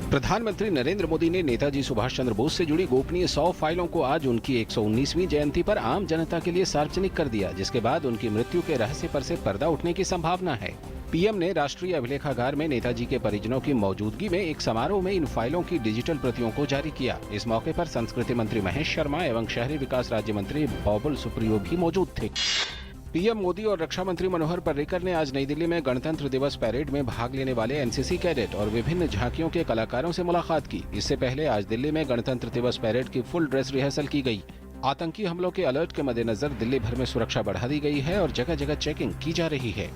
प्रधानमंत्री नरेंद्र मोदी ने नेताजी सुभाष चंद्र बोस से जुड़ी गोपनीय 100 फाइलों को आज उनकी 119वीं जयंती पर आम जनता के लिए सार्वजनिक कर दिया, जिसके बाद उनकी मृत्यु के रहस्य पर से पर्दा उठने की संभावना है। पीएम ने राष्ट्रीय अभिलेखागार में नेताजी के परिजनों की मौजूदगी में एक समारोह में इन फाइलों की डिजिटल प्रतियों को जारी किया। इस मौके पर संस्कृति मंत्री महेश शर्मा एवं शहरी विकास राज्य मंत्री बाबुल सुप्रियो भी मौजूद थे। पीएम मोदी और रक्षा मंत्री मनोहर पर्रिकर ने आज नई दिल्ली में गणतंत्र दिवस परेड में भाग लेने वाले एनसीसी कैडेट और विभिन्न झांकियों के कलाकारों से मुलाकात की। इससे पहले आज दिल्ली में गणतंत्र दिवस परेड की फुल ड्रेस रिहर्सल की गई। आतंकी हमलों के अलर्ट के मद्देनजर दिल्ली भर में सुरक्षा बढ़ा दी गई है और जगह जगह चेकिंग की जा रही है।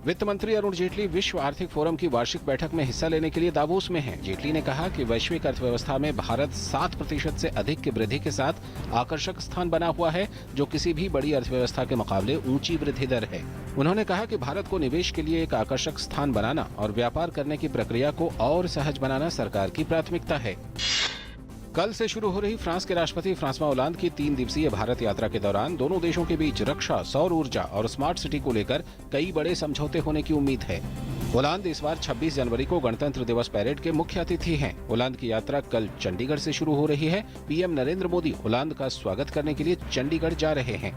वित्त मंत्री अरुण जेटली विश्व आर्थिक फोरम की वार्षिक बैठक में हिस्सा लेने के लिए दावोस में हैं। जेटली ने कहा कि वैश्विक अर्थव्यवस्था में भारत 7% से अधिक की वृद्धि के साथ आकर्षक स्थान बना हुआ है, जो किसी भी बड़ी अर्थव्यवस्था के मुकाबले ऊंची वृद्धि दर है। उन्होंने कहा कि भारत को निवेश के लिए एक आकर्षक स्थान बनाना और व्यापार करने की प्रक्रिया को और सहज बनाना सरकार की प्राथमिकता है। कल से शुरू हो रही फ्रांस के राष्ट्रपति फ्रांसवा ओलांद की 3 दिवसीय भारत यात्रा के दौरान दोनों देशों के बीच रक्षा, सौर ऊर्जा और स्मार्ट सिटी को लेकर कई बड़े समझौते होने की उम्मीद है। ओलांद इस बार 26 जनवरी को गणतंत्र दिवस परेड के मुख्य अतिथि हैं। ओलांद की यात्रा कल चंडीगढ़ से शुरू हो रही है। पीएम नरेंद्र मोदी ओलांद का स्वागत करने के लिए चंडीगढ़ जा रहे हैं।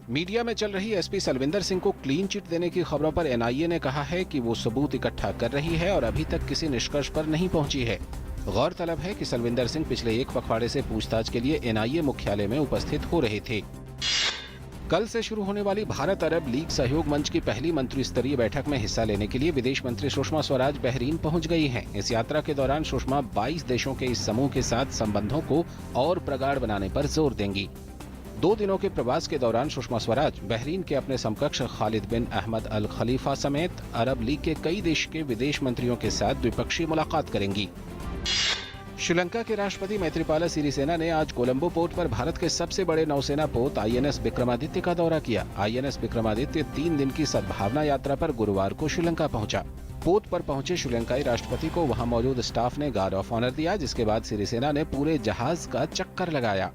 मीडिया में चल रही एसपी सलविंदर सिंह को क्लीन चिट देने की खबरों पर एनआईए ने कहा है कि वो सबूत इकट्ठा कर रही है और अभी तक किसी निष्कर्ष पर नहीं पहुंची है। गौरतलब है कि सलविंदर सिंह पिछले एक पखवाड़े से पूछताछ के लिए एनआईए मुख्यालय में उपस्थित हो रहे थे। कल से शुरू होने वाली भारत अरब लीग सहयोग मंच की पहली मंत्री स्तरीय बैठक में हिस्सा लेने के लिए विदेश मंत्री सुषमा स्वराज बहरीन पहुंच गई हैं। इस यात्रा के दौरान सुषमा 22 देशों के इस समूह के साथ संबंधों को और प्रगाढ़ बनाने पर जोर देंगी। 2 दिनों के प्रवास के दौरान सुषमा स्वराज बहरीन के अपने समकक्ष खालिद बिन अहमद अल खलीफा समेत अरब लीग के कई देश के विदेश मंत्रियों के साथ द्विपक्षीय मुलाकात करेंगी। श्रीलंका के राष्ट्रपति मैत्रीपाला सिरिसेना ने आज कोलंबो पोर्ट पर भारत के सबसे बड़े नौसेना पोत आईएनएस विक्रमादित्य का दौरा किया। आईएनएस विक्रमादित्य 3 दिन की सद्भावना यात्रा पर गुरुवार को श्रीलंका पहुंचा। पोत पर पहुंचे श्रीलंकाई राष्ट्रपति को वहां मौजूद स्टाफ ने गार्ड ऑफ ऑनर दिया, जिसके बाद सिरिसेना ने पूरे जहाज का चक्कर लगाया।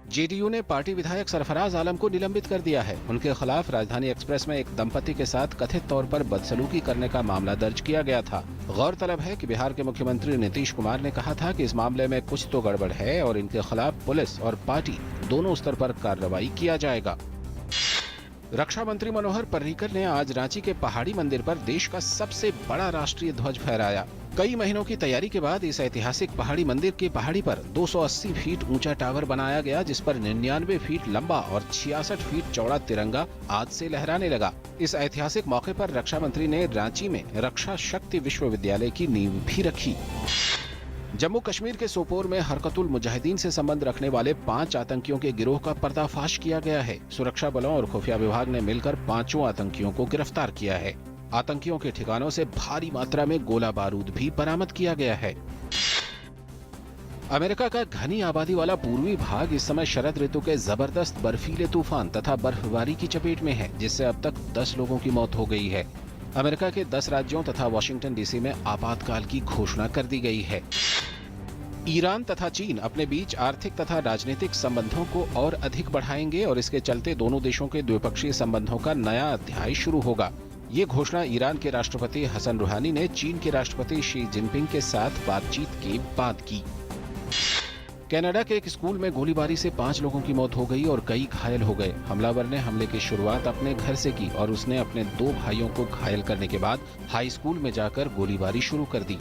जेडीयू ने पार्टी विधायक सरफराज आलम को निलंबित कर दिया है। उनके खिलाफ राजधानी एक्सप्रेस में एक दंपति के साथ कथित तौर पर बदसलूकी करने का मामला दर्ज किया गया था। गौरतलब है कि बिहार के मुख्यमंत्री नीतीश कुमार ने कहा था कि इस मामले में कुछ तो गड़बड़ है और इनके खिलाफ पुलिस और पार्टी दोनों स्तर पर कार्रवाई किया जाएगा। रक्षा मंत्री मनोहर पर्रिकर ने आज रांची के पहाड़ी मंदिर पर देश का सबसे बड़ा राष्ट्रीय ध्वज फहराया। कई महीनों की तैयारी के बाद इस ऐतिहासिक पहाड़ी मंदिर की पहाड़ी पर 280 फीट ऊंचा टावर बनाया गया, जिस पर 99 फीट लंबा और 66 फीट चौड़ा तिरंगा आज से लहराने लगा। इस ऐतिहासिक मौके पर रक्षा मंत्री ने रांची में रक्षा शक्ति विश्वविद्यालय की नींव भी रखी। जम्मू कश्मीर के सोपोर में हरकतुल मुजाहिदीन से संबंध रखने वाले 5 आतंकियों के गिरोह का पर्दाफाश किया गया है। सुरक्षा बलों और खुफिया विभाग ने मिलकर 5 आतंकियों को गिरफ्तार किया है। आतंकियों के ठिकानों से भारी मात्रा में गोला बारूद भी बरामद किया गया है। अमेरिका का घनी आबादी वाला पूर्वी भाग इस समय शरद ऋतु के जबरदस्त बर्फीले तूफान तथा बर्फबारी की चपेट में है, जिससे अब तक 10 लोगों की मौत हो गई है। अमेरिका के 10 राज्यों तथा वॉशिंगटन डीसी में आपातकाल की घोषणा कर दी गई है। ईरान तथा चीन अपने बीच आर्थिक तथा राजनीतिक संबंधों को और अधिक बढ़ाएंगे और इसके चलते दोनों देशों के द्विपक्षीय संबंधों का नया अध्याय शुरू होगा। ये घोषणा ईरान के राष्ट्रपति हसन रूहानी ने चीन के राष्ट्रपति शी जिनपिंग के साथ बातचीत के बाद की। कनाडा के एक स्कूल में गोलीबारी से 5 लोगों की मौत हो गई और कई घायल हो गए। हमलावर ने हमले की शुरुआत अपने घर से की और उसने अपने 2 भाइयों को घायल करने के बाद हाई स्कूल में जाकर गोलीबारी शुरू कर दी।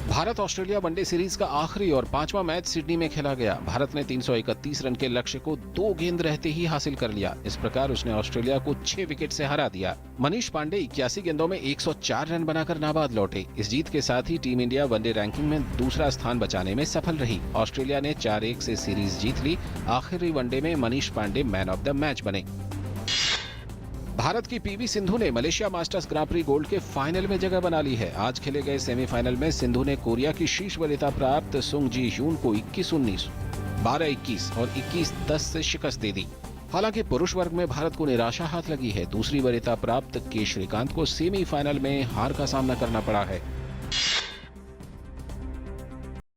भारत ऑस्ट्रेलिया वनडे सीरीज का आखिरी और 5वां मैच सिडनी में खेला गया। भारत ने 331 रन के लक्ष्य को 2 गेंद रहते ही हासिल कर लिया। इस प्रकार उसने ऑस्ट्रेलिया को 6 विकेट से हरा दिया। मनीष पांडे 81 गेंदों में 104 रन बनाकर नाबाद लौटे। इस जीत के साथ ही टीम इंडिया वनडे रैंकिंग में दूसरा स्थान बचाने में सफल रही। ऑस्ट्रेलिया ने 4-1 से सीरीज जीत ली। आखिरी वनडे में Manish Pandey man of the match बने। भारत की पीवी सिंधु ने Malaysia Masters Grand Prix Gold के फाइनल में जगह बना ली है। आज खेले गए सेमीफाइनल में सिंधु ने कोरिया की शीर्ष वरीयता प्राप्त सुंग जी ह्यून को 21-19, 12-21 और 21-10 से शिकस्त दे दी। हालांकि पुरुष वर्ग में भारत को निराशा हाथ लगी है। दूसरी वरीयता प्राप्त के श्रीकांत को सेमीफाइनल में हार का सामना करना पड़ा है।